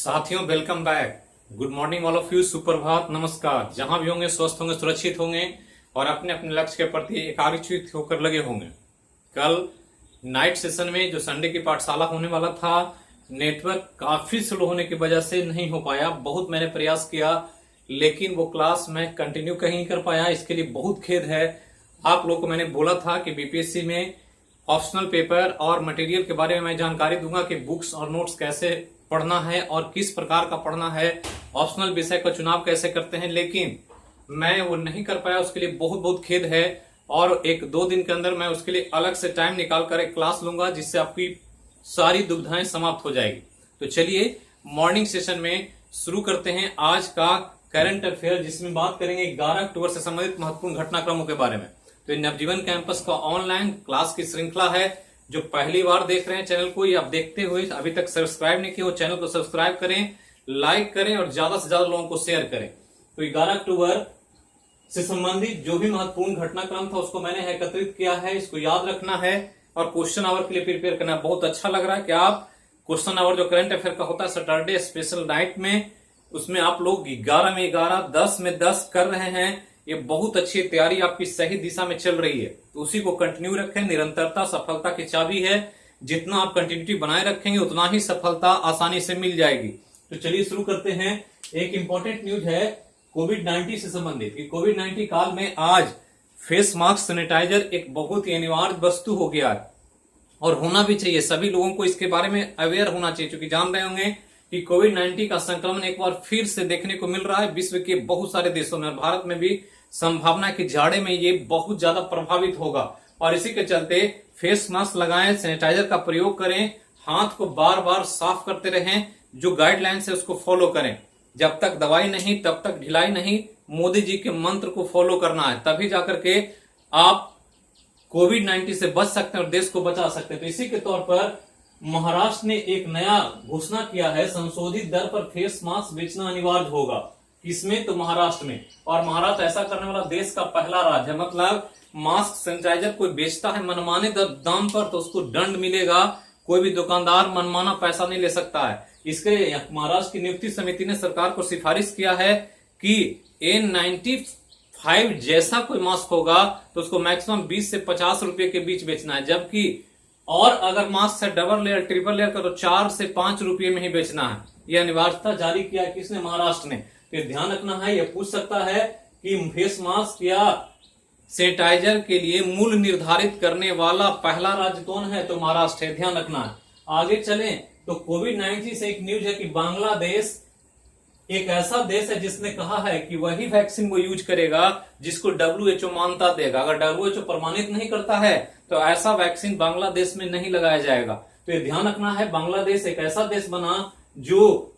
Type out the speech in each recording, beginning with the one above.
साथियों, welcome back. Good morning all of you. सुप्रभात, नमस्कार। जहां भी होंगे स्वस्थ होंगे, सुरक्षित होंगे और अपने अपने लक्ष्य के प्रति एकाग्रचित होकर लगे होंगे। कल नाइट सेशन में जो संडे की पाठशाला होने वाला था, नेटवर्क काफी स्लो होने की वजह से नहीं हो पाया। बहुत मैंने प्रयास किया लेकिन वो क्लास मैं कंटिन्यू कहीं नहीं कर पाया। इसके लिए बहुत खेद है। आप लोगों को मैंने बोला था कि बीपीएससी में ऑप्शनल पेपर और मटेरियल के बारे में मैं जानकारी दूंगा कि बुक्स और नोट्स कैसे पढ़ना है और किस प्रकार का पढ़ना है, ऑप्शनल विषय का चुनाव कैसे करते हैं, लेकिन मैं वो नहीं कर पाया। उसके लिए बहुत बहुत खेद है और एक दो दिन के अंदर मैं उसके लिए अलग से टाइम निकाल कर एक क्लास लूंगा जिससे आपकी सारी दुविधाएं समाप्त हो जाएगी। तो चलिए मॉर्निंग सेशन में शुरू करते हैं आज का करंट अफेयर, जिसमें बात करेंगे 11 अक्टूबर से संबंधित महत्वपूर्ण घटनाक्रमों के बारे में। तो नवजीवन कैंपस का ऑनलाइन क्लास की श्रृंखला है। जो पहली बार देख रहे हैं चैनल को या आप देखते हुए अभी तक सब्सक्राइब नहीं किया, वो चैनल को सब्सक्राइब करें, लाइक करें और ज्यादा से ज्यादा लोगों को शेयर करें। तो 11 अक्टूबर से संबंधित जो भी महत्वपूर्ण घटनाक्रम था उसको मैंने एकत्रित किया है, इसको याद रखना है और क्वेश्चन आवर के लिए प्रिपेयर करना है। बहुत अच्छा लग रहा है कि आप क्वेश्चन आवर जो करंट अफेयर का होता है सैटरडे स्पेशल नाइट में, उसमें आप लोग 11 में 11, 10 में 10 कर रहे हैं। ये बहुत अच्छी तैयारी आपकी सही दिशा में चल रही है, तो उसी को कंटिन्यू रखें। निरंतरता सफलता की चाबी है। जितना आप कंटिन्यूटी बनाए रखेंगे उतना ही सफलता आसानी से मिल जाएगी। तो चलिए शुरू करते हैं। एक इंपॉर्टेंट न्यूज है कोविड-19 से संबंधित कि कोविड-19 काल में आज फेस मास्क, सैनिटाइजर एक बहुत ही अनिवार्य वस्तु हो गया है और होना भी चाहिए। सभी लोगों को इसके बारे में अवेयर होना चाहिए, क्योंकि जान रहे होंगे कि कोविड-19 का संक्रमण एक बार फिर से देखने को मिल रहा है विश्व के बहुत सारे देशों में और भारत में भी संभावना की जाड़े में ये बहुत ज्यादा प्रभावित होगा। और इसी के चलते फेस मास्क लगाएं, सैनिटाइजर का प्रयोग करें, हाथ को बार बार साफ करते रहें, जो गाइडलाइंस है उसको फॉलो करें। जब तक दवाई नहीं तब तक ढिलाई नहीं, मोदी जी के मंत्र को फॉलो करना है, तभी जाकर के आप कोविड-19 से बच सकते हैं और देश को बचा सकते हैं। तो इसी के तौर पर महाराष्ट्र ने एक नया घोषणा किया है, संशोधित दर पर फेस मास्क बेचना अनिवार्य होगा। इसमें तो महाराष्ट्र में, और महाराष्ट्र ऐसा करने वाला देश का पहला राज्य है। मतलब मास्क सैनिटाइजर कोई बेचता है मनमाने दाम पर तो उसको दंड मिलेगा। कोई भी दुकानदार मनमाना पैसा नहीं ले सकता है। इसके लिए महाराष्ट्र की नियुक्ति समिति ने सरकार को सिफारिश किया है कि N95 जैसा कोई मास्क होगा तो उसको मैक्सिमम 20 से 50 रुपए के बीच बेचना है, जबकि और अगर मास्क से डबल लेयर ट्रिपल लेयर का तो 4 से 5 रुपए में ही बेचना है। यह अनिवार्यता जारी किया किसने? महाराष्ट्र ने। तो ध्यान रखना है। यह पूछ सकता है कि फेस मास्क या सैनिटाइजर के लिए मूल्य निर्धारित करने वाला पहला राज्य कौन है? तो महाराष्ट्र है। ध्यान रखना है। आगे चलें तो कोविड-19 से एक न्यूज है कि बांग्लादेश एक ऐसा देश है जिसने कहा है कि वही वैक्सीन वो यूज करेगा जिसको WHO मान्यता देगा। अगर WHO प्रमाणित नहीं करता है तो ऐसा वैक्सीन बांग्लादेश में नहीं लगाया जाएगा। तो ये ध्यान रखना है। बांग्लादेश एक ऐसा देश बना जो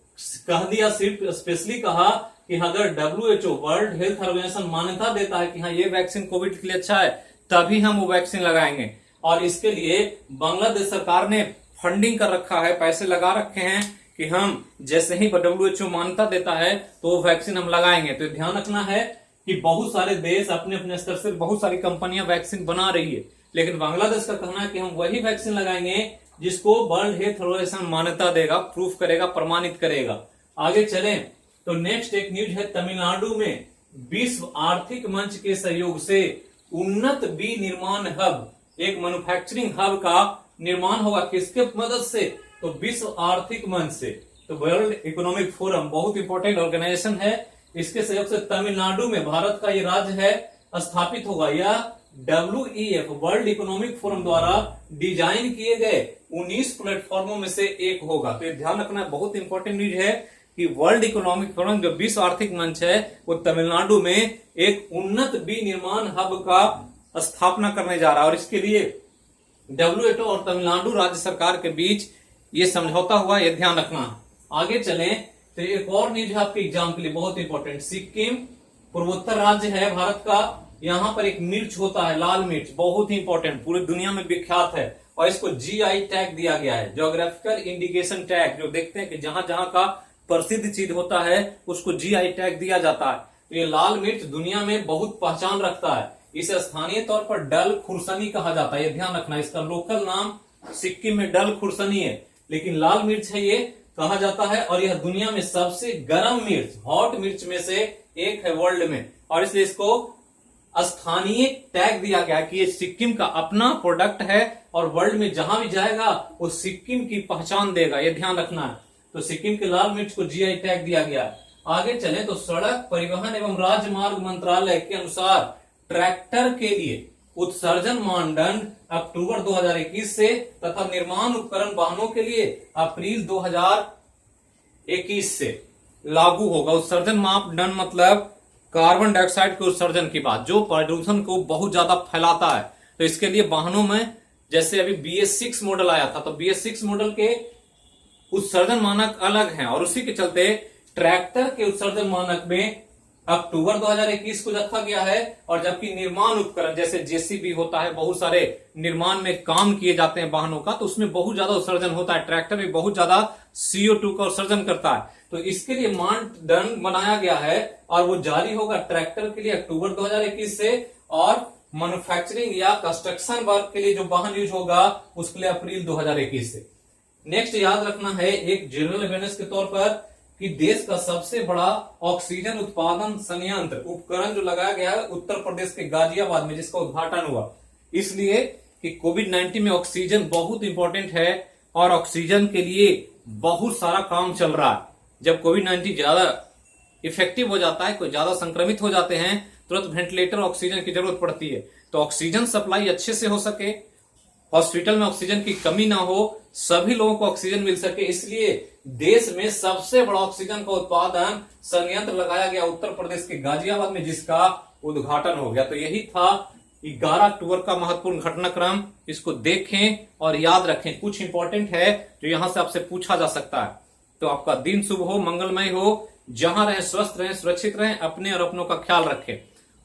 कह दिया, सिर्फ स्पेशली कहा कि अगर WHO वर्ल्ड हेल्थ ऑर्गेनाइजेशन मान्यता देता है कि हाँ ये वैक्सीन कोविड के लिए अच्छा है, तभी हम वो वैक्सीन लगाएंगे। और इसके लिए बांग्लादेश सरकार ने फंडिंग कर रखा है, पैसे लगा रखे हैं कि हम जैसे ही WHO मान्यता देता है तो वैक्सीन हम लगाएंगे। तो ध्यान रखना है कि बहुत सारे देश अपने अपने स्तर से बहुत सारी कंपनियां वैक्सीन बना रही है, लेकिन बांग्लादेश का कहना है कि हम वही वैक्सीन लगाएंगे जिसको वर्ल्ड हेल्थ ऑर्गेनाइजेशन मान्यता देगा, प्रूफ करेगा, प्रमाणित करेगा। आगे चलें तो नेक्स्ट एक न्यूज है तमिलनाडु में विश्व आर्थिक मंच के सहयोग से उन्नत बी निर्माण हब, एक मैन्युफैक्चरिंग हब का निर्माण होगा। किसके मदद से? तो विश्व आर्थिक मंच से। तो वर्ल्ड इकोनॉमिक फोरम बहुत इंपॉर्टेंट ऑर्गेनाइजेशन है, इसके सहयोग से तमिलनाडु में भारत का ये राज्य है स्थापित होगा। यह WEF वर्ल्ड इकोनॉमिक फोरम द्वारा डिजाइन किए गए 19 प्लेटफॉर्मों में से एक होगा। तो ध्यान रखना, बहुत इंपॉर्टेंट न्यूज है कि वर्ल्ड इकोनॉमिक फोरम जो विश्व आर्थिक मंच है वो तमिलनाडु में एक उन्नत बी निर्माण हब का स्थापना करने जा रहा है और इसके लिए WHO और तमिलनाडु राज्य सरकार के बीच ये समझौता हुआ। ये ध्यान रखना। आगे चलें तो एक और न्यूज है आपके एग्जाम के लिए बहुत इंपॉर्टेंट। सिक्किम पूर्वोत्तर राज्य है भारत का। यहाँ पर एक मिर्च होता है, लाल मिर्च, बहुत ही इंपॉर्टेंट, पूरी दुनिया में विख्यात है और इसको GI टैग दिया गया है, ज्योग्राफिकल इंडिकेशन टैग। जो देखते हैं कि जहां जहां का प्रसिद्ध चीज होता है उसको GI टैग दिया जाता है। तो ये लाल मिर्च दुनिया में बहुत पहचान रखता है। इसे स्थानीय तौर पर डल खुरसनी कहा जाता है। ये ध्यान रखना। इसका लोकल नाम सिक्किम में डल खुरसनी है, लेकिन लाल मिर्च है ये कहा जाता है और यह दुनिया में सबसे गर्म मिर्च, हॉट मिर्च में से एक है वर्ल्ड में, और इसलिए इसको स्थानीय टैग दिया गया कि ये सिक्किम का अपना प्रोडक्ट है और वर्ल्ड में जहां भी जाएगा वो सिक्किम की पहचान देगा, ये ध्यान रखना है। तो सिक्किम के लाल मिर्च को जीआई टैग दिया गया है। आगे चले तो सड़क परिवहन एवं राजमार्ग मंत्रालय के अनुसार ट्रैक्टर के लिए उत्सर्जन मानदंड अक्टूबर 2021 से तथा निर्माण उपकरण वाहनों के लिए अप्रैल 2021 से लागू होगा। उत्सर्जन मापदंड मतलब कार्बन डाइऑक्साइड के उत्सर्जन की बात, जो प्रदूषण को बहुत ज्यादा फैलाता है। तो इसके लिए वाहनों में जैसे अभी BS6 मॉडल आया था, तो BS6 मॉडल के उत्सर्जन मानक अलग हैं और उसी के चलते ट्रैक्टर के उत्सर्जन मानक में अक्टूबर 2021 को रखा गया है। और जबकि निर्माण उपकरण जैसे JCB होता है, बहुत सारे निर्माण में काम किए जाते हैं वाहनों का, तो उसमें बहुत ज्यादा उत्सर्जन होता है। ट्रैक्टर भी बहुत ज्यादा CO2 का उत्सर्जन करता है, तो इसके लिए मानदंड बनाया गया है और वो जारी होगा ट्रैक्टर के लिए अक्टूबर 2021 से, और मैन्युफैक्चरिंग या कंस्ट्रक्शन वर्क के लिए जो वाहन यूज होगा उसके लिए अप्रैल 2021 से। नेक्स्ट याद रखना है एक जनरल अवेयरनेस के तौर पर कि देश का सबसे बड़ा ऑक्सीजन उत्पादन संयंत्र उपकरण जो लगाया गया है उत्तर प्रदेश के गाजियाबाद में, जिसका उद्घाटन हुआ इसलिए कि कोविड-19 में ऑक्सीजन बहुत इंपॉर्टेंट है और ऑक्सीजन के लिए बहुत सारा काम चल रहा है। जब कोविड-19 ज्यादा इफेक्टिव हो जाता है, कोई ज्यादा संक्रमित हो जाते हैं, तुरंत वेंटिलेटर ऑक्सीजन की जरूरत पड़ती है। तो ऑक्सीजन सप्लाई अच्छे से हो सके, हॉस्पिटल में ऑक्सीजन की कमी ना हो, सभी लोगों को ऑक्सीजन मिल सके, इसलिए देश में सबसे बड़ा ऑक्सीजन का उत्पादन संयंत्र लगाया गया उत्तर प्रदेश के गाजियाबाद में, जिसका उद्घाटन हो गया। तो यही था 11 अक्टूबर का महत्वपूर्ण घटनाक्रम। इसको देखें और याद रखें, कुछ इंपॉर्टेंट है जो यहां से आपसे पूछा जा सकता है। तो आपका दिन शुभ हो, मंगलमय हो, जहां रहें स्वस्थ रहें, सुरक्षित रहें, अपने और अपनों का ख्याल रखें।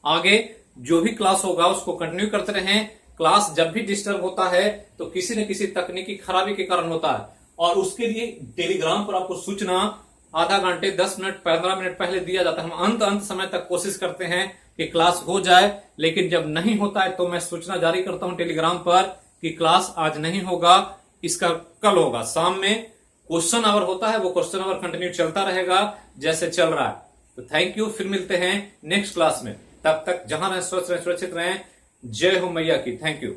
आगे जो भी क्लास होगा उसको कंटिन्यू करते रहें। क्लास जब भी डिस्टर्ब होता है तो किसी न किसी तकनीकी खराबी के कारण होता है, और उसके लिए टेलीग्राम पर आपको सूचना आधा घंटे 10 मिनट 15 मिनट पहले दिया जाता है। हम अंत समय तक कोशिश करते हैं कि क्लास हो जाए, लेकिन जब नहीं होता है तो मैं सूचना जारी करता हूं टेलीग्राम पर कि क्लास आज नहीं होगा, इसका कल होगा। शाम में क्वेश्चन आवर होता है, वो क्वेश्चन आवर कंटिन्यू चलता रहेगा जैसे चल रहा है। तो थैंक यू, फिर मिलते हैं नेक्स्ट क्लास में। तब तक जहां रहें स्वस्थ रहें, सुरक्षित रहें। जय हो मैया की। Thank you.